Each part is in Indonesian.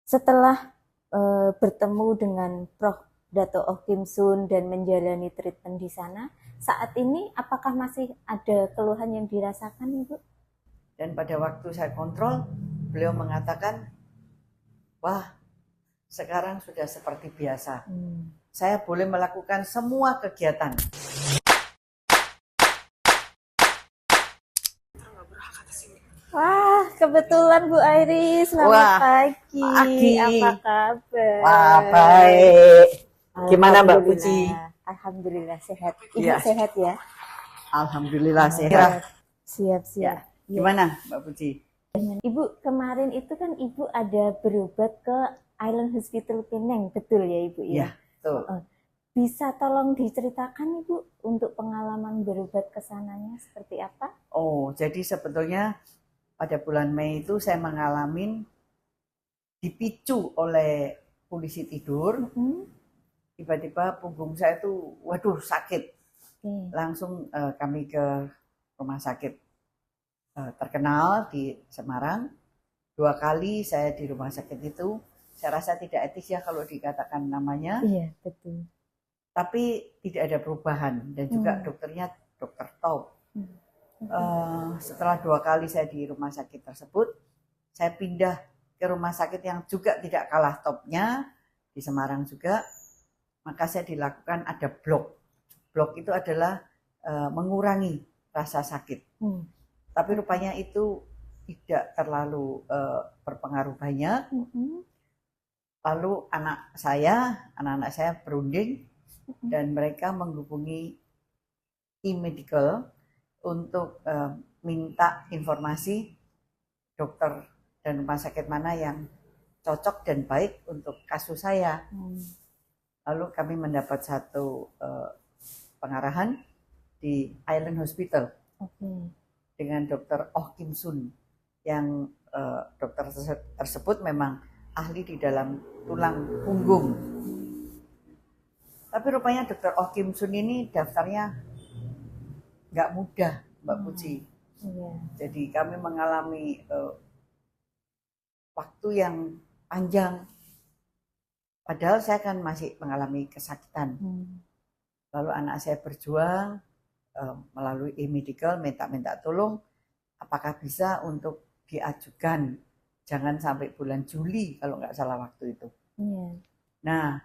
Setelah bertemu dengan Prof. Dato' Oh Kim Sun dan menjalani treatment di sana, saat ini apakah masih ada keluhan yang dirasakan, Ibu? Dan pada waktu saya kontrol, beliau mengatakan, wah sekarang sudah seperti biasa. Saya boleh melakukan semua kegiatan. Wah, kebetulan Bu Iris, selamat pagi. Apa kabar? Wah, baik. Gimana Mbak Puji? Alhamdulillah sehat. Ibu sehat ya? Alhamdulillah sehat. Siap. Ya. Gimana Mbak Puji? Ibu, kemarin itu kan Ibu ada berobat ke Island Hospital Penang, betul ya Ibu ya? Iya, betul. Bisa tolong diceritakan Ibu untuk pengalaman berobat ke sananya seperti apa? Oh, jadi sebetulnya pada bulan Mei itu saya mengalami dipicu oleh polisi tidur. Tiba-tiba punggung saya itu, waduh sakit. Langsung kami ke rumah sakit terkenal di Semarang. 2 kali saya di rumah sakit itu. Saya rasa tidak etis ya kalau dikatakan namanya. Iya, betul. Tapi tidak ada perubahan dan juga dokternya dokter top. Setelah 2 kali saya di rumah sakit tersebut, saya pindah ke rumah sakit yang juga tidak kalah topnya di Semarang juga. Maka saya dilakukan ada blok. Blok itu adalah mengurangi rasa sakit. Tapi rupanya itu tidak terlalu berpengaruh banyak. Lalu anak-anak saya berunding dan mereka menghubungi e-medical untuk minta informasi dokter dan rumah sakit mana yang cocok dan baik untuk kasus saya. Lalu kami mendapat satu pengarahan di Island Hospital dengan dokter Oh Kim Sun yang dokter tersebut memang ahli di dalam tulang punggung. Tapi rupanya dokter Oh Kim Sun ini daftarnya nggak mudah, Mbak Puji. Jadi kami mengalami waktu yang panjang. Padahal saya kan masih mengalami kesakitan. Lalu anak saya berjuang melalui e-medical minta tolong apakah bisa untuk diajukan jangan sampai bulan Juli kalau nggak salah waktu itu. Nah,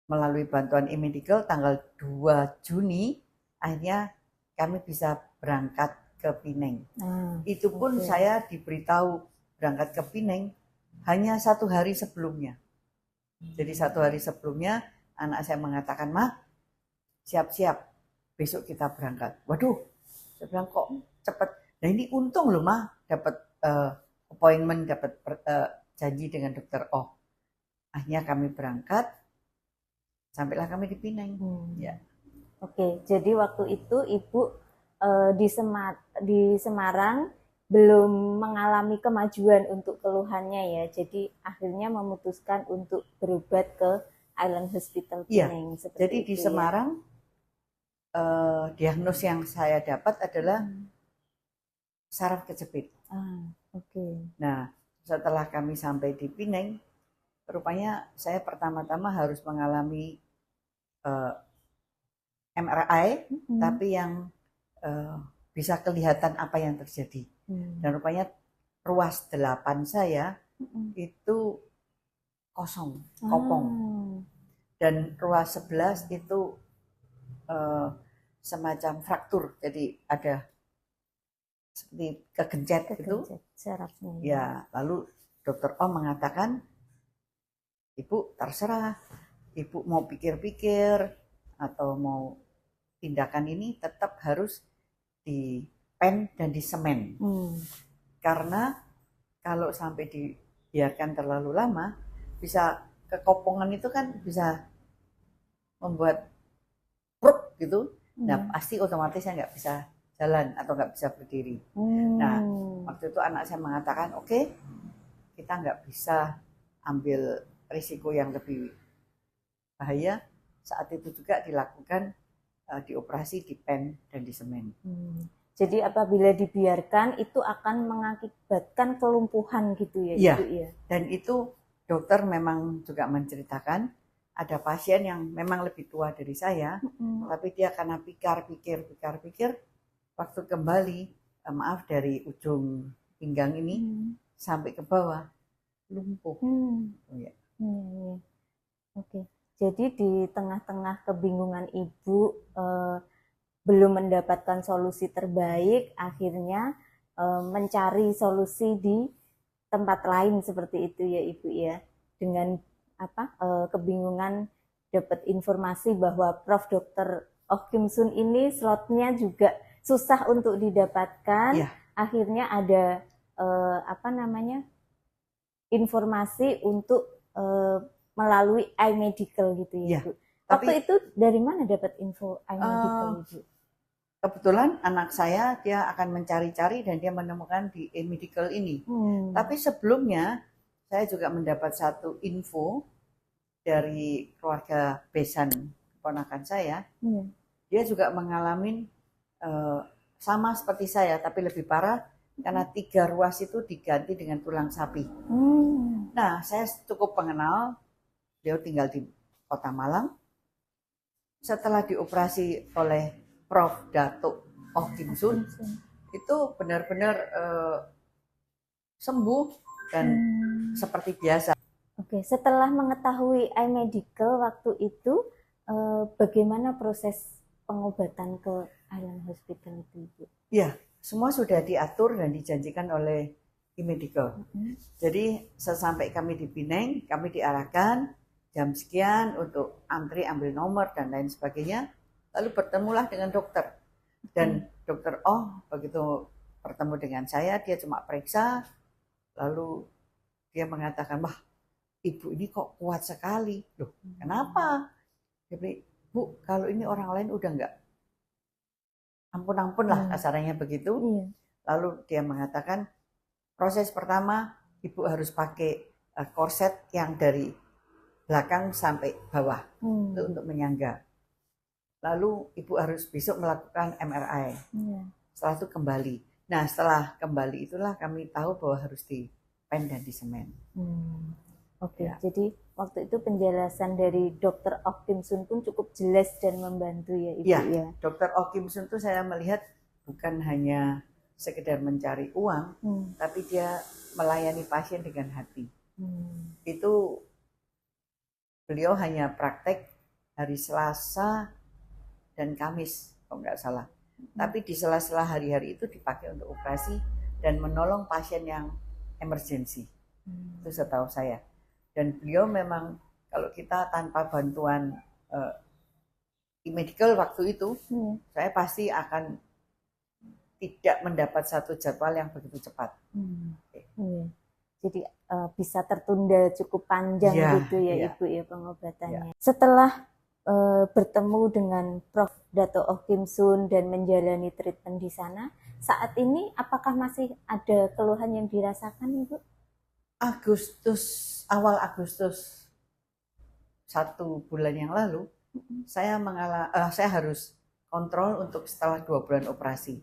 melalui bantuan e-medical tanggal 2 Juni akhirnya kami bisa berangkat ke Pineng. Itu pun saya diberitahu berangkat ke Pineng hanya 1 hari sebelumnya. Jadi 1 hari sebelumnya anak saya mengatakan, "Ma, siap-siap, besok kita berangkat." Waduh, saya bilang kok cepet. Nah ini untung loh Ma, dapat appointment, dapat janji dengan dokter Oh. Akhirnya kami berangkat, sampailah kami di Pineng. Ya. Oke, jadi waktu itu Ibu di Semarang belum mengalami kemajuan untuk keluhannya ya, jadi akhirnya memutuskan untuk berobat ke Island Hospital Pineng. Iya, jadi di Semarang diagnos yang saya dapat adalah saraf kejepit. Nah, setelah kami sampai di Pineng, rupanya saya pertama-tama harus mengalami MRI, tapi yang bisa kelihatan apa yang terjadi. Dan rupanya ruas 8 saya itu kosong, kopong. Dan ruas 11 itu semacam fraktur, jadi ada seperti kegencet gitu. Sarafnya. Ya, lalu dokter Oh mengatakan, Ibu terserah, Ibu mau pikir-pikir atau mau tindakan ini tetap harus di pen dan di semen. Karena kalau sampai dibiarkan terlalu lama, bisa kekopongan itu kan bisa membuat pruk gitu. Nah pasti otomatis saya nggak bisa jalan atau nggak bisa berdiri. Nah waktu itu anak saya mengatakan, oke, kita nggak bisa ambil risiko yang lebih bahaya. Saat itu juga dilakukan dioperasi di pen dan di semen. Jadi apabila dibiarkan itu akan mengakibatkan kelumpuhan gitu ya, Iya. Ibu ya. Dan itu dokter memang juga menceritakan ada pasien yang memang lebih tua dari saya, tapi dia karena pikir, waktu kembali, maaf dari ujung pinggang ini sampai ke bawah lumpuh. Oh, ya. Oke. Jadi di tengah-tengah kebingungan Ibu belum mendapatkan solusi terbaik, akhirnya mencari solusi di tempat lain seperti itu ya Ibu ya. Dengan kebingungan dapat informasi bahwa Prof. Dr. Oh Kim Sun ini slotnya juga susah untuk didapatkan. Iya. Akhirnya ada informasi untuk melalui iMedical gitu ya, Iya. Bu. Tapi Waktu itu dari mana dapat info iMedical, Bu? kebetulan anak saya dia akan mencari-cari dan dia menemukan di iMedical ini. Tapi sebelumnya saya juga mendapat satu info dari keluarga besan keponakan saya. Dia juga mengalami sama seperti saya, tapi lebih parah karena 3 ruas itu diganti dengan tulang sapi. Nah, saya cukup mengenal, beliau tinggal di Kota Malang. Setelah dioperasi oleh Prof. Datuk Oh Kim Sun, itu benar-benar sembuh dan seperti biasa. Oke, setelah mengetahui iMedical waktu itu, bagaimana proses pengobatan ke Island Hospital itu, Ibu? Ya, semua sudah diatur dan dijanjikan oleh iMedical. Jadi sesampai kami di Pineng, kami diarahkan jam sekian untuk antri ambil nomor dan lain sebagainya. Lalu bertemulah dengan dokter. Dan dokter Oh begitu bertemu dengan saya, dia cuma periksa, lalu dia mengatakan, wah ibu ini kok kuat sekali. Loh, kenapa? Dia bilang, Bu, kalau ini orang lain udah enggak. Ampun-ampun lah kasarnya begitu. Lalu dia mengatakan, proses pertama ibu harus pakai korset yang dari belakang sampai bawah itu untuk menyangga. Lalu ibu harus besok melakukan MRI. Setelah itu kembali. Nah setelah kembali itulah kami tahu bahwa harus dipen dan disemen. Oke, jadi waktu itu penjelasan dari Dr. Oh Kim Sun pun cukup jelas dan membantu ya Ibu ya. Dr. Oh Kim Sun itu saya melihat bukan hanya sekedar mencari uang, tapi dia melayani pasien dengan hati. Itu beliau hanya praktek hari Selasa dan Kamis, kalau nggak salah. Tapi di sela-sela hari-hari itu dipakai untuk operasi dan menolong pasien yang emergensi. Itu setahu saya. Dan beliau memang kalau kita tanpa bantuan iMedical waktu itu, saya pasti akan tidak mendapat satu jadwal yang begitu cepat. Jadi bisa tertunda cukup panjang gitu ya Ibu ya pengobatannya. Setelah bertemu dengan Prof. Dato Oh Kim Sun dan menjalani treatment di sana, saat ini apakah masih ada keluhan yang dirasakan Ibu? Awal Agustus 1 bulan yang lalu, saya harus kontrol untuk setelah 2 bulan operasi.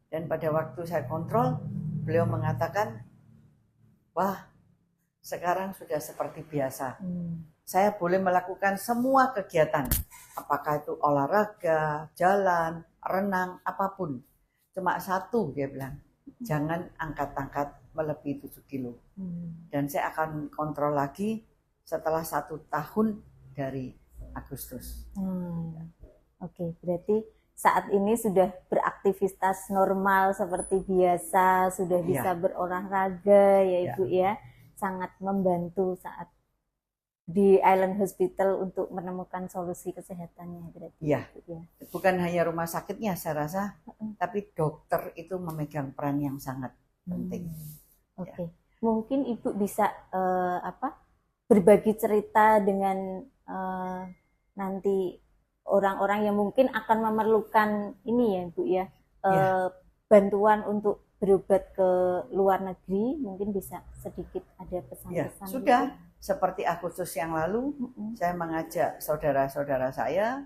Dan pada waktu saya kontrol, beliau mengatakan, wah, sekarang sudah seperti biasa. Saya boleh melakukan semua kegiatan, apakah itu olahraga, jalan, renang, apapun. Cuma satu, dia bilang, jangan angkat-angkat melebihi 7 kilo. Dan saya akan kontrol lagi setelah 1 tahun dari Agustus. Oke, berarti saat ini sudah beraktivitas normal seperti biasa, sudah bisa berolahraga ya Ibu ya. Sangat membantu saat di Island Hospital untuk menemukan solusi kesehatannya berarti. Iya. Bukan hanya rumah sakitnya saya rasa, tapi dokter itu memegang peran yang sangat penting. Oke. Mungkin Ibu bisa berbagi cerita dengan nanti orang-orang yang mungkin akan memerlukan ini ya Bu ya, bantuan untuk berobat ke luar negeri, mungkin bisa sedikit ada pesan-pesan. Sudah gitu. Seperti Agustus yang lalu, saya mengajak saudara-saudara saya,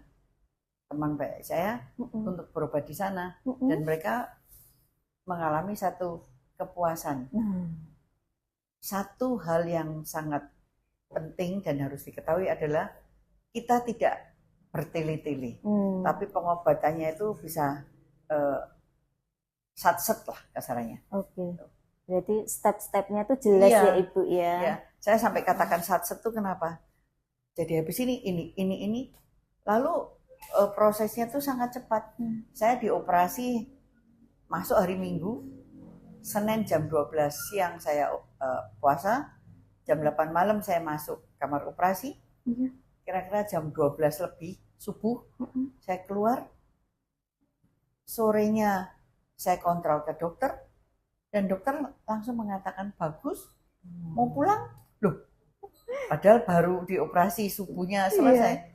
teman baik saya untuk berobat di sana, dan mereka mengalami satu kepuasan. Satu hal yang sangat penting dan harus diketahui adalah kita tidak bertele-tele, tapi pengobatannya itu bisa satset lah kasarannya. Oke. Berarti step-stepnya tuh jelas ya Ibu ya. Iya. Saya sampai katakan satset tuh kenapa? Jadi habis ini, lalu prosesnya tuh sangat cepat. Saya dioperasi masuk hari Minggu, Senin jam 12 siang saya puasa, jam 8 malam saya masuk kamar operasi, kira-kira jam 12 lebih subuh saya keluar, sorenya saya kontrol ke dokter, dan dokter langsung mengatakan bagus, mau pulang. Loh, padahal baru dioperasi subuhnya selesai.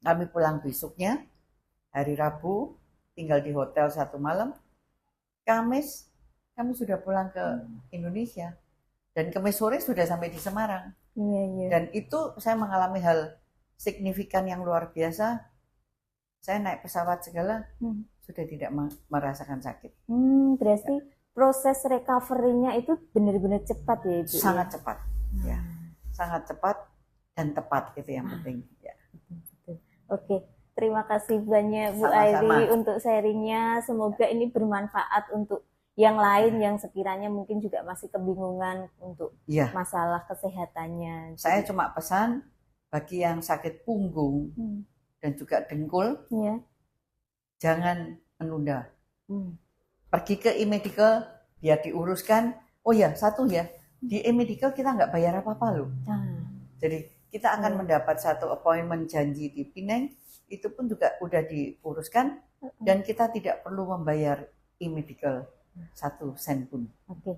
Kami pulang besoknya, hari Rabu, tinggal di hotel 1 malam. Kamis kami sudah pulang ke Indonesia, dan Kamis sore sudah sampai di Semarang. Dan itu saya mengalami hal signifikan yang luar biasa. Saya naik pesawat segala sudah tidak merasakan sakit. Berarti proses recovery-nya itu benar-benar cepat ya Ibu? Sangat cepat, ya, sangat cepat dan tepat, itu yang penting. Ya. Oke, terima kasih banyak Bu Sama-sama. Airi untuk sharingnya. Semoga ini bermanfaat untuk yang lain yang sekiranya mungkin juga masih kebingungan untuk masalah kesehatannya. Saya cuma pesan bagi yang sakit punggung dan juga dengkul, jangan menunda. Pergi ke e-medical biar diuruskan. Oh ya, satu ya, di e-medical kita nggak bayar apa-apa loh. Jadi kita akan mendapat satu appointment janji di Pineng, itu pun juga udah diuruskan, dan kita tidak perlu membayar e-medical 1 sen pun.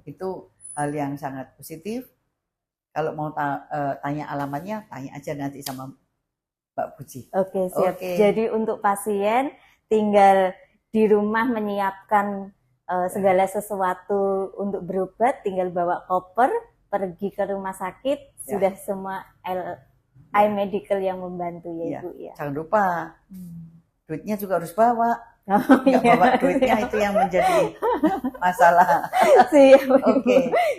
Itu hal yang sangat positif. Kalau mau tanya alamatnya, tanya aja nanti sama Mbak Puji. Oke, siap. Jadi untuk pasien tinggal di rumah menyiapkan segala sesuatu untuk berobat, tinggal bawa koper, pergi ke rumah sakit, sudah semua iMedical yang membantu ya Ibu ya. Jangan lupa duitnya juga harus bawa. Nggak bawa duitnya itu yang menjadi masalah. Oke.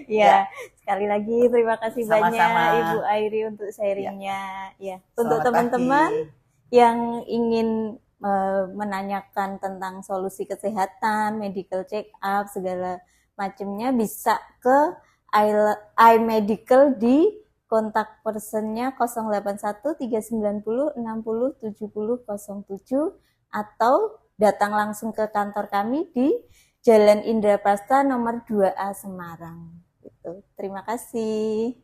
Ya, sekali lagi terima kasih banyak Ibu Airi untuk sharingnya. Ya, untuk teman-teman yang ingin menanyakan tentang solusi kesehatan, medical check up, segala macamnya bisa ke iMedical di kontak personnya 081 390 60 70 07 atau datang langsung ke kantor kami di Jalan Indraprasta nomor 2A Semarang. Gitu. Terima kasih.